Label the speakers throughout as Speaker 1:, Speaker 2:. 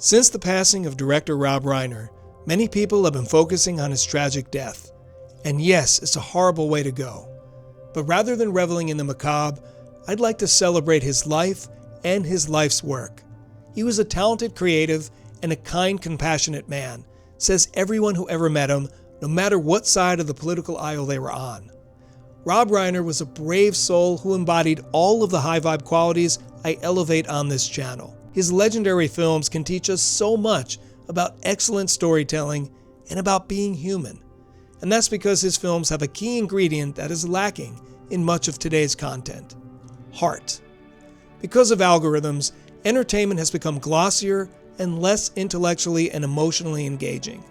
Speaker 1: Since the passing of director Rob Reiner, many people have been focusing on his tragic death. And yes, it's a horrible way to go. But rather than reveling in the macabre, I'd like to celebrate his life and his life's work. He was a talented creative and a kind, compassionate man, says everyone who ever met him, no matter what side of the political aisle they were on. Rob Reiner was a brave soul who embodied all of the high vibe qualities I elevate on this channel. His legendary films can teach us so much about excellent storytelling and about being human. And that's because his films have a key ingredient that is lacking in much of today's content: heart. Because of algorithms, entertainment has become glossier and less intellectually and emotionally engaging.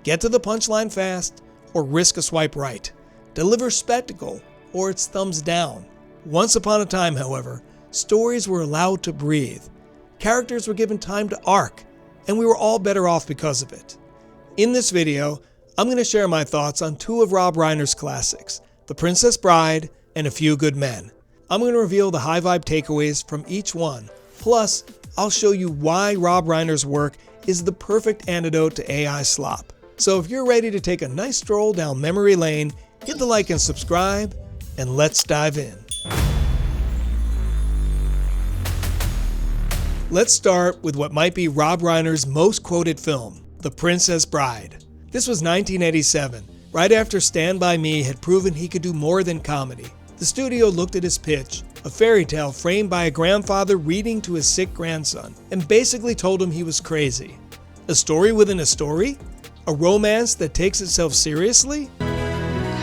Speaker 1: Get to the punchline fast or risk a swipe right. Deliver spectacle or it's thumbs down. Once upon a time, however, stories were allowed to breathe. Characters were given time to arc, and we were all better off because of it. In this video, I'm going to share my thoughts on two of Rob Reiner's classics, The Princess Bride and A Few Good Men. I'm going to reveal the high vibe takeaways from each one. Plus, I'll show you why Rob Reiner's work is the perfect antidote to AI slop. So if you're ready to take a nice stroll down memory lane, hit the like and subscribe, and let's dive in. Let's start with what might be Rob Reiner's most quoted film, The Princess Bride. This was 1987, right after Stand By Me had proven he could do more than comedy. The studio looked at his pitch, a fairy tale framed by a grandfather reading to his sick grandson, and basically told him he was crazy. A story within a story? A romance that takes itself seriously?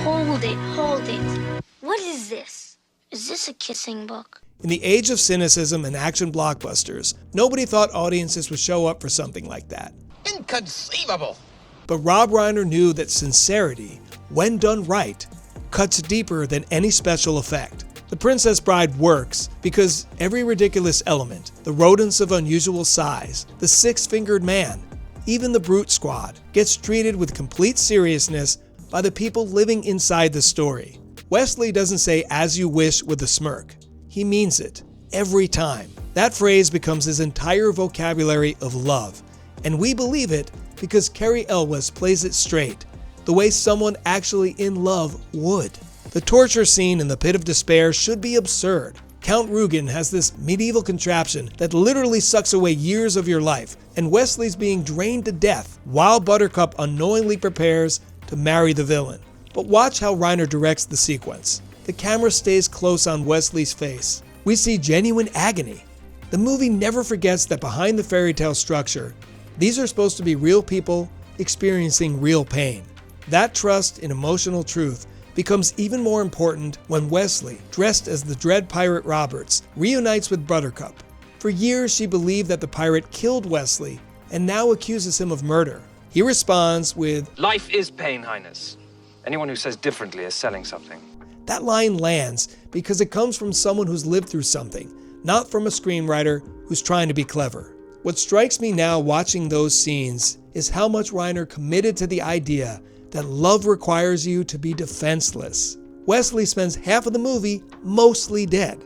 Speaker 2: Hold it. What is this? Is this a kissing book?
Speaker 1: In the age of cynicism and action blockbusters, nobody thought audiences would show up for something like that.
Speaker 3: Inconceivable!
Speaker 1: But Rob Reiner knew that sincerity, when done right, cuts deeper than any special effect. The Princess Bride works because every ridiculous element, the rodents of unusual size, the six-fingered man, even the brute squad, gets treated with complete seriousness by the people living inside the story. Wesley doesn't say "as you wish" with a smirk. He means it, every time. That phrase becomes his entire vocabulary of love. And we believe it because Cary Elwes plays it straight, the way someone actually in love would. The torture scene in the Pit of Despair should be absurd. Count Rugen has this medieval contraption that literally sucks away years of your life, and Wesley's being drained to death while Buttercup unknowingly prepares to marry the villain. But watch how Reiner directs the sequence. The camera stays close on Wesley's face. We see genuine agony. The movie never forgets that behind the fairy tale structure, these are supposed to be real people experiencing real pain. That trust in emotional truth becomes even more important when Wesley, dressed as the Dread Pirate Roberts, reunites with Buttercup. For years she believed that the pirate killed Wesley and now accuses him of murder. He responds with,
Speaker 4: "Life is pain, Highness. Anyone who says differently is selling something."
Speaker 1: That line lands because it comes from someone who's lived through something, not from a screenwriter who's trying to be clever. What strikes me now watching those scenes is how much Reiner committed to the idea that love requires you to be defenseless. Wesley spends half of the movie mostly dead.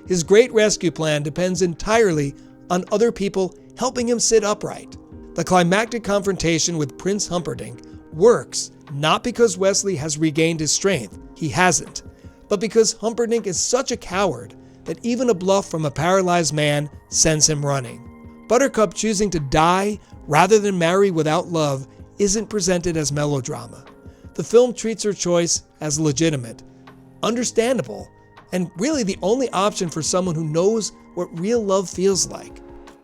Speaker 1: His great rescue plan depends entirely on other people helping him sit upright. The climactic confrontation with Prince Humperdinck works not because Wesley has regained his strength, he hasn't, but because Humperdinck is such a coward that even a bluff from a paralyzed man sends him running. Buttercup choosing to die rather than marry without love isn't presented as melodrama. The film treats her choice as legitimate, understandable, and really the only option for someone who knows what real love feels like.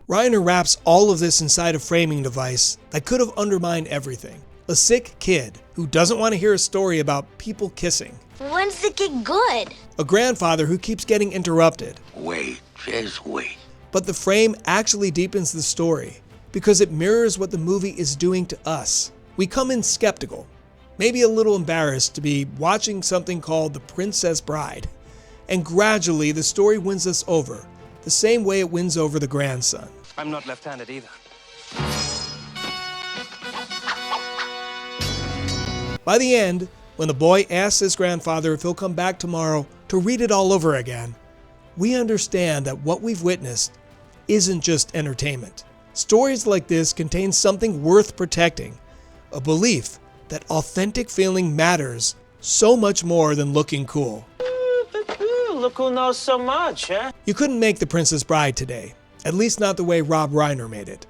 Speaker 1: Reiner wraps all of this inside a framing device that could have undermined everything. A sick kid who doesn't want to hear a story about people kissing.
Speaker 2: When's it get good?
Speaker 1: A grandfather who keeps getting interrupted.
Speaker 3: Wait, just wait.
Speaker 1: But the frame actually deepens the story because it mirrors what the movie is doing to us. We come in skeptical, maybe a little embarrassed to be watching something called The Princess Bride. And gradually the story wins us over, the same way it wins over the grandson.
Speaker 4: I'm not left-handed either.
Speaker 1: By the end, when the boy asks his grandfather if he'll come back tomorrow to read it all over again, we understand that what we've witnessed isn't just entertainment. Stories like this contain something worth protecting, a belief that authentic feeling matters so much more than looking cool.
Speaker 5: Look who knows so much, huh?
Speaker 1: You couldn't make The Princess Bride today, at least not the way Rob Reiner made it.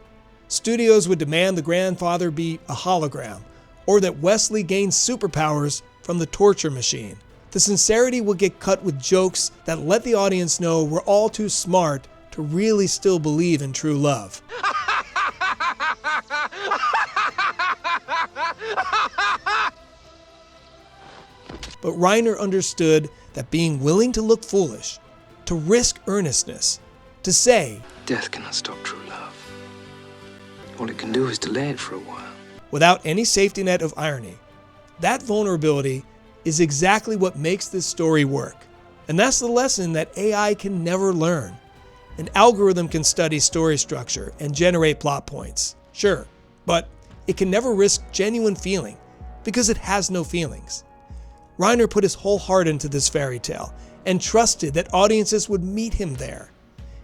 Speaker 1: Studios would demand the grandfather be a hologram, or that Wesley gains superpowers from the torture machine. The sincerity would get cut with jokes that let the audience know we're all too smart to really still believe in true love. But Reiner understood that being willing to look foolish, to risk earnestness, to say,
Speaker 4: Death cannot stop true love. All it can do is delay it for a while.
Speaker 1: without any safety net of irony, that vulnerability is exactly what makes this story work. And that's the lesson that AI can never learn. An algorithm can study story structure and generate plot points, sure, but it can never risk genuine feeling because it has no feelings. Reiner put his whole heart into this fairy tale and trusted that audiences would meet him there.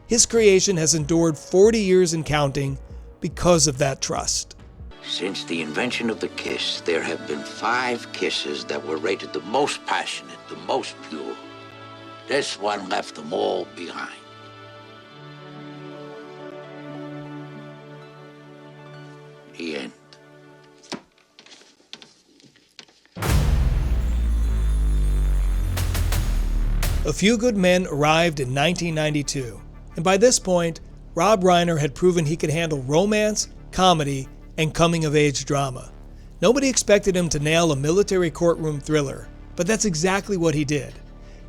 Speaker 1: His creation has endured 40 years and counting because of that trust.
Speaker 3: Since the invention of the kiss, there have been 5 kisses that were rated the most passionate, the most pure. This one left them all behind. The end.
Speaker 1: A Few Good Men arrived in 1992, and by this point, Rob Reiner had proven he could handle romance, comedy, and coming-of-age drama. Nobody expected him to nail a military courtroom thriller, but that's exactly what he did.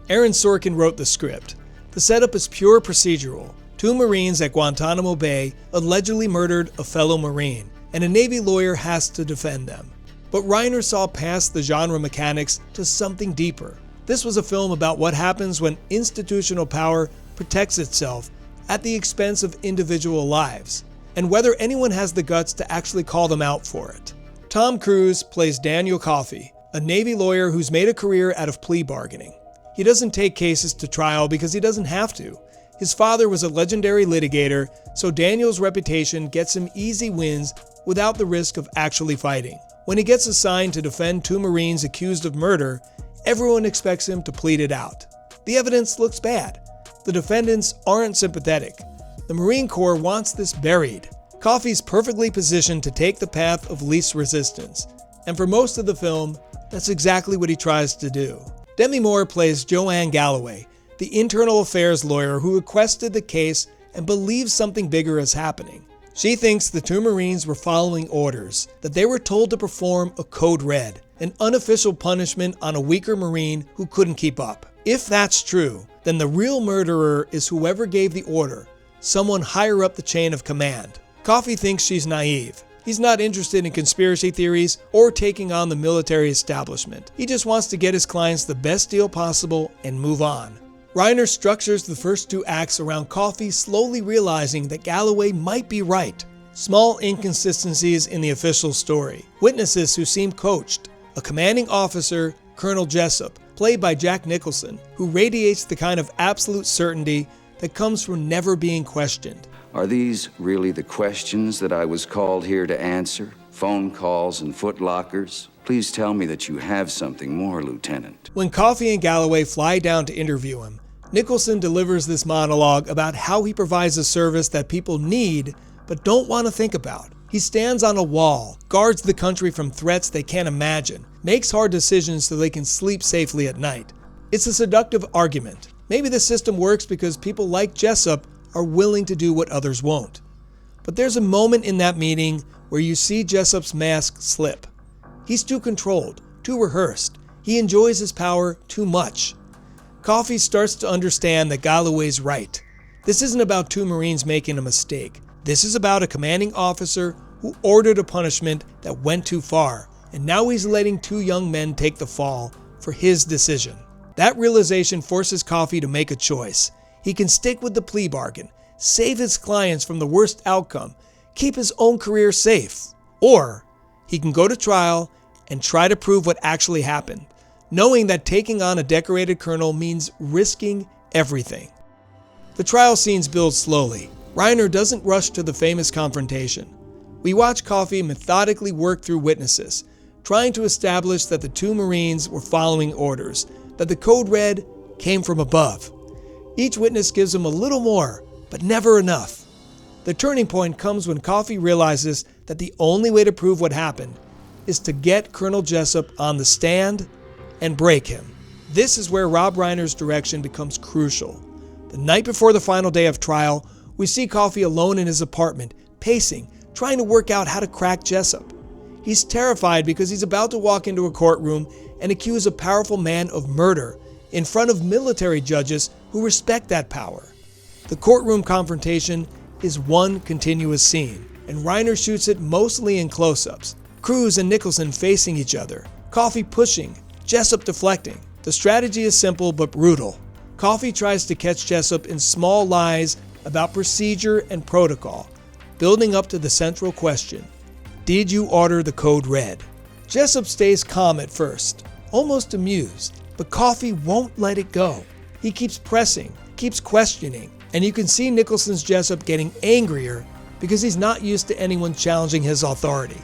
Speaker 1: Aaron Sorkin wrote the script. The setup is pure procedural. 2 Marines at Guantanamo Bay allegedly murdered a fellow Marine, and a Navy lawyer has to defend them. But Reiner saw past the genre mechanics to something deeper. This was a film about what happens when institutional power protects itself at the expense of individual lives, and whether anyone has the guts to actually call them out for it. Tom Cruise plays Daniel Coffey, a Navy lawyer who's made a career out of plea bargaining. He doesn't take cases to trial because he doesn't have to. His father was a legendary litigator, so Daniel's reputation gets him easy wins without the risk of actually fighting. When he gets assigned to defend 2 Marines accused of murder, everyone expects him to plead it out. The evidence looks bad. The defendants aren't sympathetic. The Marine Corps wants this buried. Coffey's perfectly positioned to take the path of least resistance, and for most of the film, that's exactly what he tries to do. Demi Moore plays Joanne Galloway, the internal affairs lawyer who requested the case and believes something bigger is happening. She thinks the 2 Marines were following orders, that they were told to perform a code red, an unofficial punishment on a weaker Marine who couldn't keep up. If that's true, then the real murderer is whoever gave the order, someone higher up the chain of command. Coffey thinks she's naive. He's not interested in conspiracy theories or taking on the military establishment. He just wants to get his clients the best deal possible and move on. Reiner structures the first 2 acts around Coffey slowly realizing that Galloway might be right. Small inconsistencies in the official story. Witnesses who seem coached. A commanding officer, Colonel Jessup, played by Jack Nicholson, who radiates the kind of absolute certainty that comes from never being questioned.
Speaker 6: Are these really the questions that I was called here to answer? Phone calls and footlockers? Please tell me that you have something more, Lieutenant.
Speaker 1: When Coffey and Galloway fly down to interview him, Nicholson delivers this monologue about how he provides a service that people need but don't want to think about. He stands on a wall, guards the country from threats they can't imagine, makes hard decisions so they can sleep safely at night. It's a seductive argument. Maybe the system works because people like Jessup are willing to do what others won't. But there's a moment in that meeting where you see Jessup's mask slip. He's too controlled, too rehearsed. He enjoys his power too much. Coffey starts to understand that Galloway's right. This isn't about 2 Marines making a mistake. This is about a commanding officer who ordered a punishment that went too far, and now he's letting 2 young men take the fall for his decision. That realization forces Coffey to make a choice. He can stick with the plea bargain, save his clients from the worst outcome, keep his own career safe. Or he can go to trial and try to prove what actually happened, knowing that taking on a decorated colonel means risking everything. The trial scenes build slowly. Reiner doesn't rush to the famous confrontation. We watch Coffee methodically work through witnesses, trying to establish that the two Marines were following orders, that the code red came from above. Each witness gives him a little more, but never enough. The turning point comes when Coffee realizes that the only way to prove what happened is to get Colonel Jessup on the stand and break him. This is where Rob Reiner's direction becomes crucial. The night before the final day of trial, we see Coffee alone in his apartment, pacing, trying to work out how to crack Jessup. He's terrified because he's about to walk into a courtroom and accuse a powerful man of murder in front of military judges who respect that power. The courtroom confrontation is one continuous scene, and Reiner shoots it mostly in close-ups. Cruz and Nicholson facing each other, Coffee pushing, Jessup deflecting. The strategy is simple but brutal. Coffee tries to catch Jessup in small lies about procedure and protocol, building up to the central question: did you order the code red? Jessup stays calm at first, almost amused, but Coffee won't let it go. He keeps pressing, keeps questioning, and you can see Nicholson's Jessup getting angrier because he's not used to anyone challenging his authority.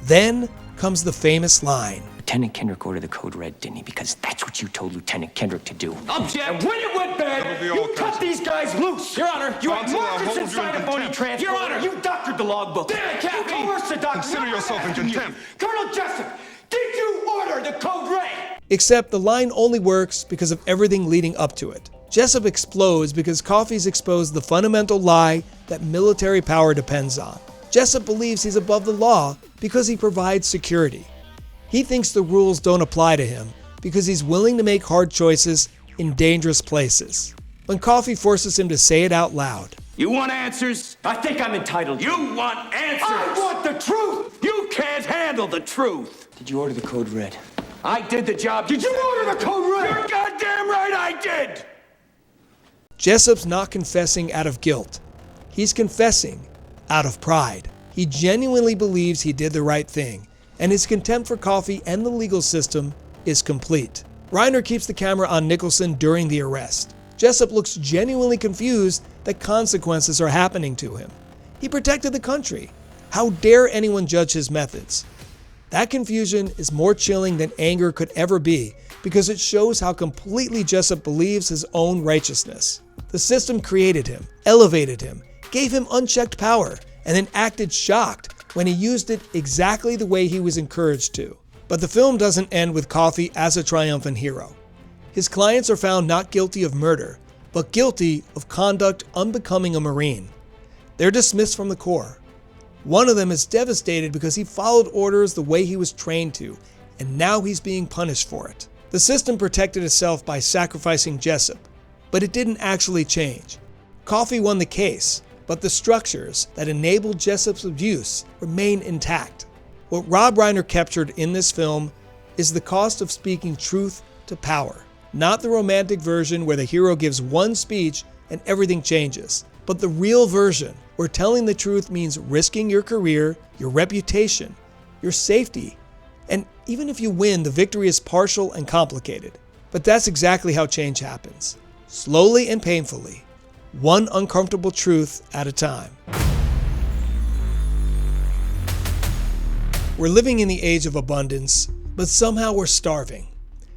Speaker 1: Then comes the famous line.
Speaker 7: Lieutenant Kendrick ordered the code red, didn't he? Because that's what you told Lieutenant Kendrick to do.
Speaker 8: Object! And when it went bad, you cut these guys loose! Your Honor, you had markers inside a phony transport! Your Honor, you doctored the logbook! Damn it, Captain! You coerced the doctor!
Speaker 9: Consider yourself in contempt!
Speaker 8: Colonel Jessup, did you order the code red?
Speaker 1: Except the line only works because of everything leading up to it. Jessup explodes because Coffee's exposed the fundamental lie that military power depends on. Jessup believes he's above the law because he provides security. He thinks the rules don't apply to him because he's willing to make hard choices in dangerous places. When Coffee forces him to say it out loud.
Speaker 8: You want answers? I think I'm entitled. You want answers? I want the truth! You can't handle the truth!
Speaker 7: Did you order the code red?
Speaker 8: I did the job. Did you order the code red? You're goddamn right I did!
Speaker 1: Jessup's not confessing out of guilt. He's confessing out of pride. He genuinely believes he did the right thing, and his contempt for Coffee and the legal system is complete. Reiner keeps the camera on Nicholson during the arrest. Jessup looks genuinely confused that consequences are happening to him. He protected the country. How dare anyone judge his methods? That confusion is more chilling than anger could ever be because it shows how completely Jessup believes his own righteousness. The system created him, elevated him, gave him unchecked power, and then acted shocked when he used it exactly the way he was encouraged to. But the film doesn't end with Coffee as a triumphant hero. His clients are found not guilty of murder, but guilty of conduct unbecoming a Marine. They're dismissed from the Corps. One of them is devastated because he followed orders the way he was trained to, and now he's being punished for it. The system protected itself by sacrificing Jessup, but it didn't actually change. Coffee won the case, but the structures that enabled Jessup's abuse remain intact. What Rob Reiner captured in this film is the cost of speaking truth to power. Not the romantic version where the hero gives one speech and everything changes, but the real version where telling the truth means risking your career, your reputation, your safety, and even if you win, the victory is partial and complicated. But that's exactly how change happens. Slowly and painfully, one uncomfortable truth at a time. We're living in the age of abundance, but somehow we're starving.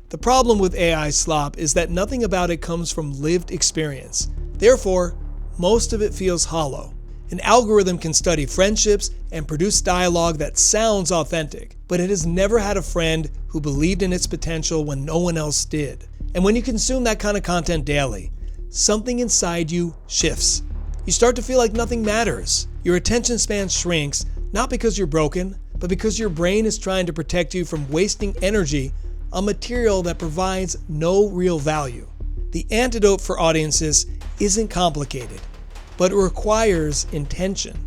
Speaker 1: The problem with AI slop is that nothing about it comes from lived experience. Therefore, most of it feels hollow. An algorithm can study friendships and produce dialogue that sounds authentic, but it has never had a friend who believed in its potential when no one else did. And when you consume that kind of content daily, something inside you shifts. You start to feel like nothing matters. Your attention span shrinks, not because you're broken, but because your brain is trying to protect you from wasting energy on material that provides no real value. The antidote for audiences isn't complicated, but it requires intention.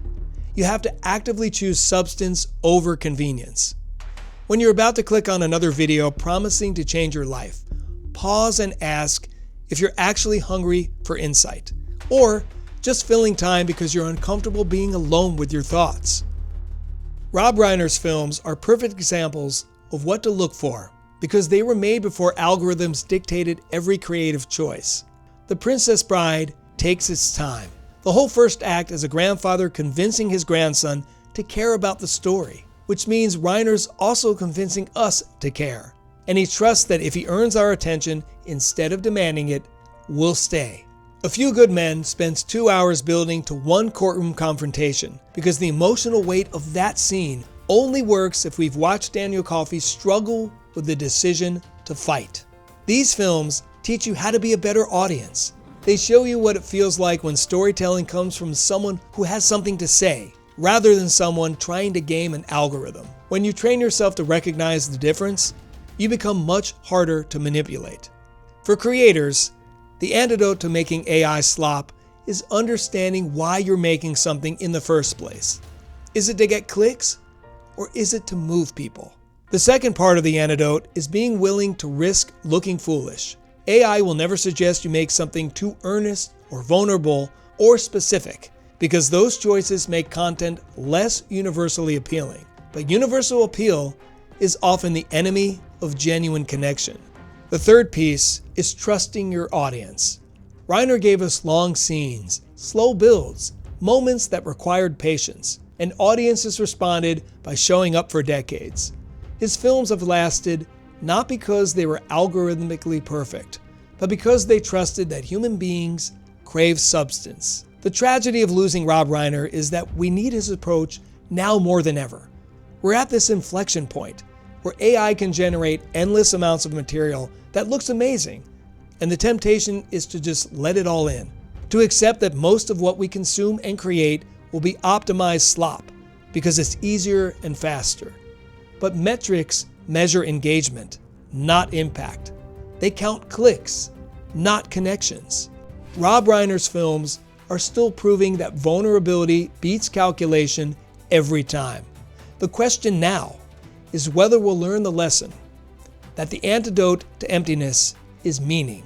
Speaker 1: You have to actively choose substance over convenience. When you're about to click on another video promising to change your life, pause and ask if you're actually hungry for insight, or just filling time because you're uncomfortable being alone with your thoughts. Rob Reiner's films are perfect examples of what to look for because they were made before algorithms dictated every creative choice. The Princess Bride takes its time. The whole first act is a grandfather convincing his grandson to care about the story, which means Reiner's also convincing us to care. And he trusts that if he earns our attention instead of demanding it, we'll stay. A Few Good Men spends 2 hours building to one courtroom confrontation because the emotional weight of that scene only works if we've watched Daniel Coffey struggle with the decision to fight. These films teach you how to be a better audience. They show you what it feels like when storytelling comes from someone who has something to say, rather than someone trying to game an algorithm. When you train yourself to recognize the difference, you become much harder to manipulate. For creators, the antidote to making AI slop is understanding why you're making something in the first place. Is it to get clicks, or is it to move people? The second part of the antidote is being willing to risk looking foolish. AI will never suggest you make something too earnest or vulnerable or specific, because those choices make content less universally appealing. But universal appeal is often the enemy of genuine connection. The third piece is trusting your audience. Reiner gave us long scenes, slow builds, moments that required patience, and audiences responded by showing up for decades. His films have lasted not because they were algorithmically perfect, but because they trusted that human beings crave substance. The tragedy of losing Rob Reiner is that we need his approach now more than ever. We're at this inflection point where AI can generate endless amounts of material that looks amazing, and the temptation is to just let it all in, to accept that most of what we consume and create will be optimized slop because it's easier and faster. But metrics measure engagement, not impact. They count clicks, not connections. Rob Reiner's films are still proving that vulnerability beats calculation every time. The question now is whether we'll learn the lesson that the antidote to emptiness is meaning.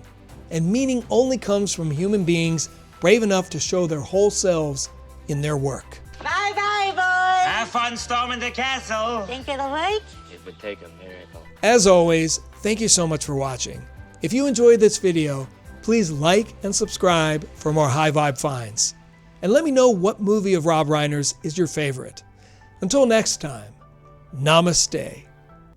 Speaker 1: And meaning only comes from human beings brave enough to show their whole selves in their work.
Speaker 9: Bye-bye, boys!
Speaker 5: Have fun storming the castle.
Speaker 9: Think it'll work?
Speaker 5: It would take a miracle.
Speaker 1: As always, thank you so much for watching. If you enjoyed this video, please like and subscribe for more high vibe finds. And let me know what movie of Rob Reiner's is your favorite. Until next time, namaste.